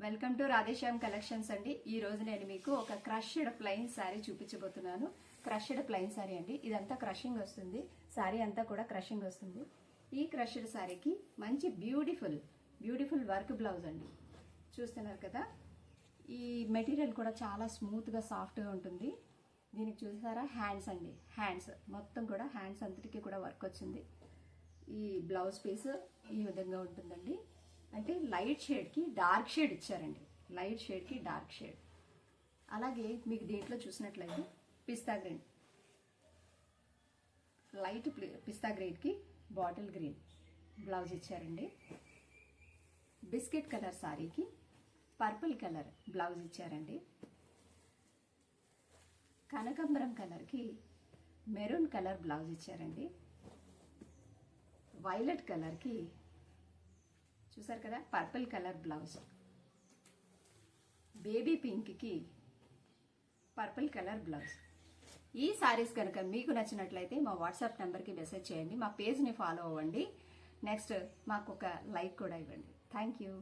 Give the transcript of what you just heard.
Welcome to Radhe Shyam collections అండి. ఈ రోజు నేను మీకు ఒక క్రష్డ్ ప్లెయిన్ శారీ చూపించబోతున్నాను. క్రష్డ్ ప్లెయిన్ శారీ అండి. ఇదంతా క్రషింగ్ వస్తుంది, శారీ అంతా కూడా క్రషింగ్ వస్తుంది. ఈ క్రష్డ్ శారీకి మంచి బ్యూటిఫుల్ వర్క్ బ్లౌజ్ అండి. చూస్తున్నారు కదా, ఈ మెటీరియల్ కూడా చాలా స్మూత్గా సాఫ్ట్గా ఉంటుంది. దీనికి చూసారా హ్యాండ్స్ అండి, హ్యాండ్స్ మొత్తం కూడా హ్యాండ్స్ అంతటికి కూడా వర్క్ వచ్చింది. ఈ బ్లౌజ్ పీస్ ఈ విధంగా ఉంటుందండి. అంటే లైట్ షేడ్కి డార్క్ షేడ్ ఇచ్చారండి, లైట్ షేడ్కి డార్క్ షేడ్. అలాగే మీకు దీంట్లో చూసినట్లయితే పిస్తా గ్రీన్, లైట్ పిస్తా గ్రీన్కి బాటిల్ గ్రీన్ బ్లౌజ్ ఇచ్చారండి. బిస్కెట్ కలర్ సారీకి పర్పుల్ కలర్ బ్లౌజ్ ఇచ్చారండి. కనకాంబరం కలర్కి మెరూన్ కలర్ బ్లౌజ్ ఇచ్చారండి. వైలెట్ కలర్కి చూసారు కదా పర్పుల్ కలర్ బ్లౌజ్. బేబీ పింక్కి పర్పుల్ కలర్ బ్లౌజ్. ఈ సారీస్ కనుక మీకు నచ్చినట్లయితే మా వాట్సాప్ నెంబర్కి మెసేజ్ చేయండి, మా పేజ్ని ఫాలో అవ్వండి. నెక్స్ట్ మాకు ఒక లైక్ కూడా ఇవ్వండి. Thank you.